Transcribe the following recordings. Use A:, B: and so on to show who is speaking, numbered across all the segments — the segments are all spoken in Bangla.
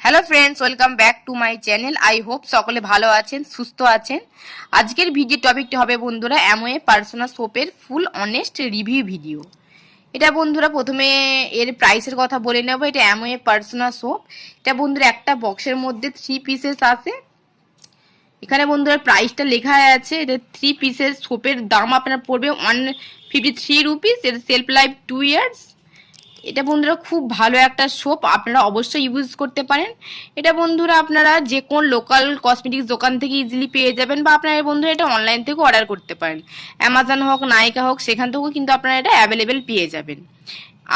A: Hello friends, welcome back to my channel. I hope সকলে ভালো আছেন, সুস্থ আছেন। আজকের ভিডিও টপিকটি হবে বন্ধুরা অ্যামওয়ে পার্সোনা সোপের ফুল অনেস্ট রিভিউ ভিডিও। এটা বন্ধুরা প্রথমে এর প্রাইসের কথা বলে নেব। এটা অ্যামওয়ে পার্সোনা সোপ। এটা বন্ধুরা একটা বক্সের মধ্যে 3 পিসেস আছে। এখানে বন্ধুরা প্রাইসটা লেখা আছে। এটা 3 পিসেস সোপের দাম আপনার পড়বে 153 রুপিস। এর সেলফ লাইফ 2 ইয়ার্স। এটা বন্ধুরা খুব ভালো একটা সোপ, আপনারা অবশ্যই ইউজ করতে পারেন। এটা বন্ধুরা আপনারা যে কোন লোকাল কসমেটিক্স দোকান থেকে ইজিলি পেয়ে যাবেন, বা আপনারা বন্ধুরা এটা অনলাইন থেকে অর্ডার করতে পারেন। অ্যামাজন হোক, নাইকা হোক, সেখান থেকেও কিন্তু আপনারা এটা অ্যাভেলেবেল পেয়ে যাবেন।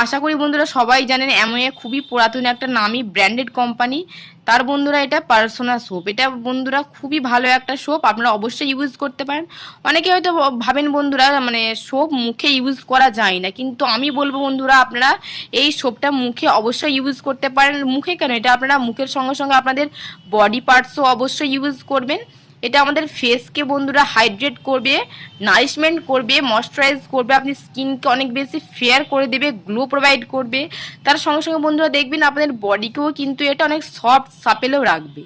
A: আশা করি বন্ধুরা সবাই জানেন অ্যামওয়ে খুবই পুরাতন একটা নামি ব্র্যান্ডেড কোম্পানি। তার বন্ধুরা এটা পার্সোনা সোপ। এটা বন্ধুরা খুবই ভালো একটা সোপ, আপনারা অবশ্যই ইউজ করতে পারেন। অনেকে হয়তো ভাবেন বন্ধুরা সোপ মুখে ইউজ করা যায় না, কিন্তু আমি বলবো বন্ধুরা আপনারা এই সোপটা মুখে অবশ্যই ইউজ করতে পারেন। মুখে কেন, এটা আপনারা মুখের সঙ্গে সঙ্গে আপনাদের বডি পার্টসও অবশ্যই ইউজ করবেন। এটা আমাদের ফেসকে বন্ধুরা হাইড্রেট করবে, নারিশমেন্ট করবে, ময়শ্চারাইজ করবে, আপনি স্কিনকে অনেক বেশি ফেয়ার করে দেবে, গ্লো প্রোভাইড করবে। তার সঙ্গে সঙ্গে বন্ধুরা দেখবেন আপনাদের বডিকেও কিন্তু এটা অনেক সফট সাপেলেও রাখবে।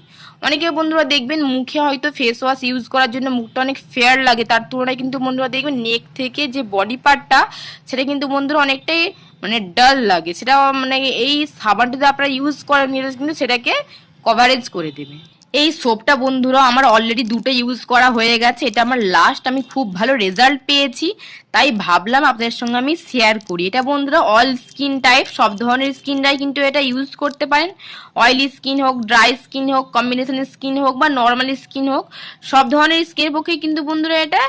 A: অনেকে বন্ধুরা দেখবেন মুখে হয়তো ফেস ওয়াশ ইউজ করার জন্য মুখটা অনেক ফেয়ার লাগে, তার তুলনায় কিন্তু বন্ধুরা দেখবেন নেক থেকে যে বডি পার্টটা সেটা কিন্তু বন্ধুরা অনেকটাই ডাল লাগে। সেটা এই সাবানটা যদি আপনারা ইউজ করেন কিন্তু সেটাকে কভারেজ করে দেবে। এই সোপটা বন্ধুরা আমার অলরেডি দুটো ইউজ করা হয়ে গেছে। এটা আমার লাস্ট, আমি খুব ভালো রেজাল্ট পেয়েছি, তাই ভাবলাম আপনাদের সঙ্গে আমি শেয়ার করি। এটা বন্ধুরা অল স্কিন টাইপ, সব ধরনের স্কিনরাই কিন্তু এটা ইউজ করতে পারেন। অয়েলি স্কিন হোক, ড্রাই স্কিন হোক, কম্বিনেশন স্কিন হোক, বা নর্মাল স্কিন হোক, সব ধরনের স্কিনের পক্ষে কিন্তু বন্ধুরা এটা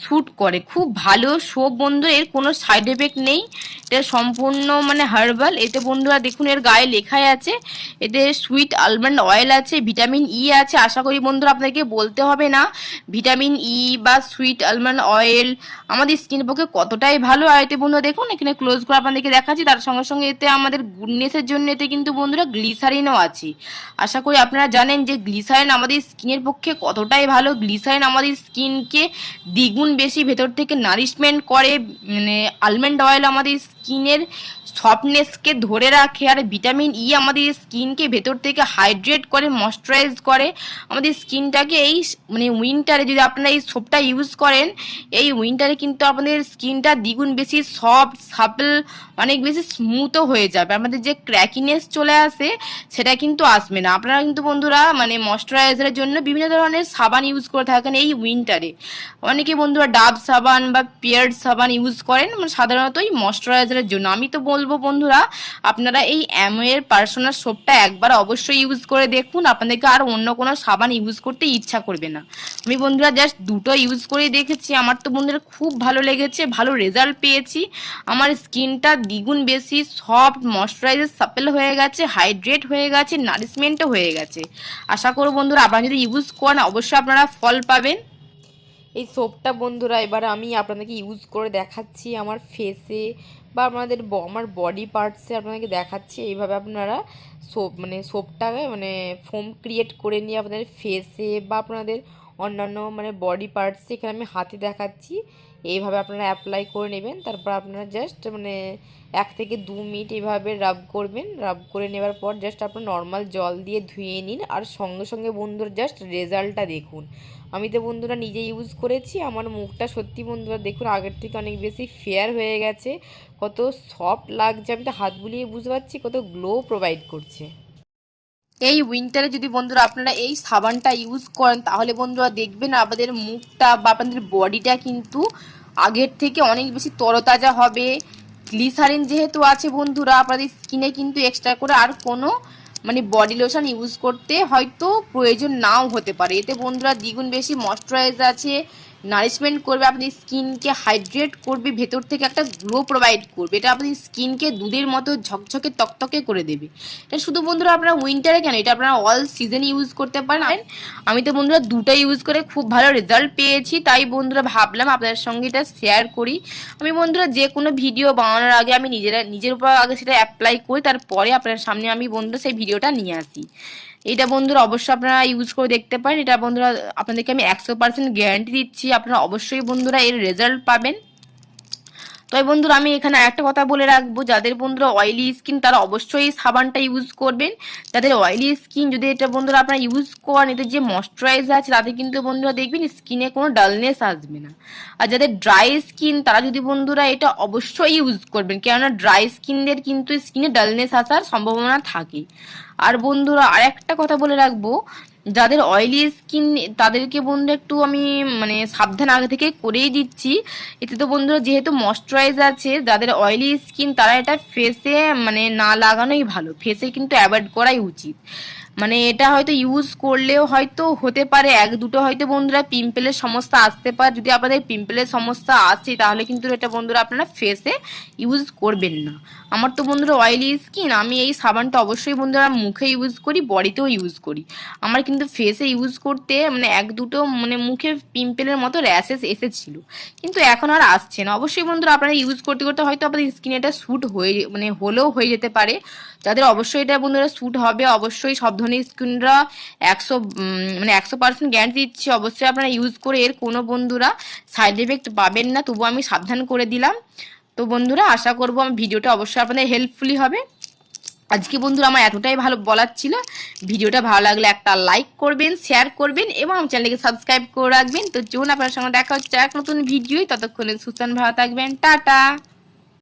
A: স্যুট করে। খুব ভালো সোপ বন্ধুরা, এর কোনো সাইড এফেক্ট নেই। এটা সম্পূর্ণ হার্বাল। এতে বন্ধুরা দেখুন এর গায়ে লেখাই আছে, এতে সুইট আলমন্ড অয়েল আছে, ভিটামিন ই আছে। আশা করি বন্ধুরা আপনাদেরকে বলতে হবে না ভিটামিন ই বা সুইট আলমন্ড অয়েল আমাদের স্কিন পক্ষে কতটাই ভালো। আর এতে বন্ধুরা দেখুন এখানে ক্লোজ করে আপনাদেরকে দেখাচ্ছি, তার সঙ্গে সঙ্গে এতে আমাদের গুডনেসের জন্য এতে কিন্তু বন্ধুরা গ্লিসারিনও আছে। আশা করি আপনারা জানেন যে গ্লিসারিন আমাদের স্কিনের পক্ষে কতটাই ভালো। গ্লিসারিন আমাদের স্কিনকে দ্বিগুণ বেশি ভেতর থেকে নারিশমেন্ট করে। আলমন্ড অয়েল আমাদের স্কিনের সফটনেসকে ধরে রাখে, আর ভিটামিন ই আমাদের স্কিনকে ভেতর থেকে হাইড্রেট করে, ময়শ্চারাইজ করে আমাদের স্কিনটাকে। এই উইন্টারে যদি আপনারা এই সোপটা ইউজ করেন, এই উইন্টারে কিন্তু আপনাদের স্কিনটা দ্বিগুণ বেশি সফট সাপল, অনেক বেশি স্মুথও হয়ে যাবে। আমাদের যে ক্র্যাকিনেস চলে আসে সেটা কিন্তু আসবে না। আপনারা কিন্তু বন্ধুরা ময়শ্চারাইজারের জন্য বিভিন্ন ধরনের সাবান ইউজ করে থাকেন এই উইন্টারে। অনেকে বন্ধুরা ডাব সাবান বা পিয়ার্ড সাবান ইউজ করেন সাধারণত এই ময়শ্চারাইজারের জন্য। আমি তো বলবো বন্ধুরা আপনারা এই অ্যামওয়ের পার্সোনাল সোপটা একবার অবশ্যই ইউজ করে দেখুন, আপনাদেরকে আর অন্য কোনো সাবান ইউজ করতে ইচ্ছা করবে না। আমি বন্ধুরা জাস্ট দুটো ইউজ করে দেখেছি, আমার তো বন্ধুরা খুব ভালো লেগেছে, ভালো রেজাল্ট পেয়েছি। আমার স্কিনটা দ্বিগুণ বেশি সফট, ময়শ্চারাইজার সাপেল হয়ে গেছে, হাইড্রেট হয়ে গেছে, নারিশমেন্টও হয়ে গেছে। আশা করব বন্ধুরা আপনারা যদি ইউজ করেন অবশ্যই আপনারা ফল পাবেন। এই সোপটা বন্ধুরা এবার আমি আপনাদেরকে ইউজ করে দেখাচ্ছি আমার ফেসে বা আমার বডি পার্টসে আপনাদেরকে দেখাচ্ছি। এইভাবে আপনারা সোপটাকে ফোম ক্রিয়েট করে নিয়ে আপনাদের ফেসে বা আপনাদের অন্যান্য বডি পার্টসে, এখানে আমি হাতে দেখাচ্ছি, এইভাবে আপনারা অ্যাপ্লাই করে নেবেন। তারপর আপনারা জাস্ট 1 থেকে 2 মিনিট এইভাবে রাব করবেন। রাব করে নেবার পর জাস্ট আপনার নর্মাল জল দিয়ে ধুয়ে নিন, আর সঙ্গে সঙ্গে বন্ধুরা জাস্ট রেজাল্টটা দেখুন। আমি তো বন্ধুরা নিজে ইউজ করেছি, আমার মুখটা সত্যি বন্ধুরা দেখুন আগের থেকে অনেক বেশি ফেয়ার হয়ে গেছে, কত সফট লাগছে, আমি তো হাত বুলিয়ে বুঝতে পারছি কত গ্লো প্রোভাইড করছে। এই উইন্টারে যদি বন্ধুরা আপনারা এই সাবানটা ইউজ করেন তাহলে বন্ধুরা দেখবেন আপনাদের মুখটা বা আপনাদের বডিটা কিন্তু আগের থেকে অনেক বেশি তরতাজা হবে। গ্লিসারিন যেহেতু আছে বন্ধুরা, আপনাদের স্কিনে কিন্তু এক্সট্রা করে আর কোনো বডি লোশন ইউজ করতে হয়তো প্রয়োজন নাও হতে পারে। এতে বন্ধুরা দ্বিগুণ বেশি ময়শ্চারাইজ আছে, নারিশমেন্ট করবে, আপনাদের স্কিনকে হাইড্রেট করবে, ভেতর থেকে একটা গ্লো প্রোভাইড করবে। এটা আপনাদের স্কিনকে দুধের মতো ঝকঝকে তকতকে করে দেবে। এটা শুধু বন্ধুরা আপনারা উইন্টারে কেন, এটা আপনারা অল সিজনে ইউজ করতে পারেন। আমি তো বন্ধুরা দুটো ইউজ করে খুব ভালো রেজাল্ট পেয়েছি, তাই বন্ধুরা ভাবলাম আপনাদের সঙ্গে এটা শেয়ার করি। আমি বন্ধুরা যে কোনো ভিডিও বানানোর আগে আমি নিজের উপর আগে সেটা অ্যাপ্লাই করি, তারপরে আপনার সামনে আমি বন্ধুরা সেই ভিডিওটা নিয়ে আসি। এটা বন্ধুরা অবশ্যই আপনারা ইউজ করে দেখতে পারেন। এটা বন্ধুরা আপনাদেরকে আমি 100% গ্যারান্টি দিচ্ছি, আপনারা অবশ্যই বন্ধুরা এর রেজাল্ট পাবেন। তো বন্ধুরা আমি এখানে একটা কথা বলে রাখবো, যাদের বন্ধুরা অয়েলি স্কিন তারা অবশ্যই এই সাবানটা ইউজ করবেন। যাদের অয়েলি স্কিন যদি এটা বন্ধুরা আপনারা ইউজ করেন, এতে যে ময়শ্চারাইজার আছে তাতে কিন্তু বন্ধুরা দেখবেন স্কিনে কোনো ডালনেস আসবে না। আর যাদের ড্রাই স্কিন তারা যদি বন্ধুরা এটা অবশ্যই ইউজ করবেন, কেননা ড্রাই স্কিনদের কিন্তু স্কিনে ডালনেস আসার সম্ভাবনা থাকে। আর বন্ধুরা আর একটা কথা বলে রাখবো, যাদের অয়েলি স্কিন তাদেরকে বন্ধু একটু আমি মানে সাবধান আগে থেকে করেই দিচ্ছি। এতে তো বন্ধুরা যেহেতু ময়শ্চারাইজার আছে, যাদের অয়েলি স্কিন তারা এটা ফেসে মানে না লাগানোই ভালো, ফেসে কিন্তু অ্যাভয়েড করাই উচিত। মানে এটা হয়তো ইউজ করলেও হয়তো হতে পারে এক দুটো হয়তো বন্ধুরা পিম্পলের সমস্যা আসতে পারে। যদি আপনাদের পিম্পলের সমস্যা আসে তাহলে কিন্তু এটা বন্ধুরা আপনারা ফেসে ইউজ করবেন না। আমার তো বন্ধুরা অয়েলি স্কিন, আমি এই সাবানটা অবশ্যই বন্ধুরা মুখে ইউজ করি, বডিতেও ইউজ করি। আমার কিন্তু ফেসে ইউজ করতে মানে এক দুটো মানে মুখে পিম্পলের মতো র্যাশেস এসেছিল, কিন্তু এখন আর আসছে না। অবশ্যই বন্ধুরা আপনারা ইউজ করতে করতে হয়তো আপনাদের স্কিনে এটা স্যুট হয়ে মানে হলেও হয়ে যেতে পারে। যাদের অবশ্যই এটা বন্ধুরা স্যুট হবে, অবশ্যই সব ধরনের স্কিনরা 100% গ্যারান্টি দিচ্ছি, অবশ্যই আপনারা ইউজ করে এর কোনো বন্ধুরা সাইড এফেক্ট পাবেন না। তবু আমি সাবধান করে দিলাম। তো বন্ধুরা আশা করবো আমার ভিডিওটা অবশ্যই আপনাদের হেল্পফুলি হবে। আজকে বন্ধুরা আমার এতটাই ভালো বলার ছিল। ভিডিওটা ভালো লাগলে একটা লাইক করবেন, শেয়ার করবেন এবং আমার চ্যানেলকে সাবস্ক্রাইব করে রাখবেন। তো চলুন আপনার সঙ্গে দেখা হচ্ছে এক নতুন ভিডিও, ততক্ষণে সুস্থ ভালো থাকবেন, টাটা।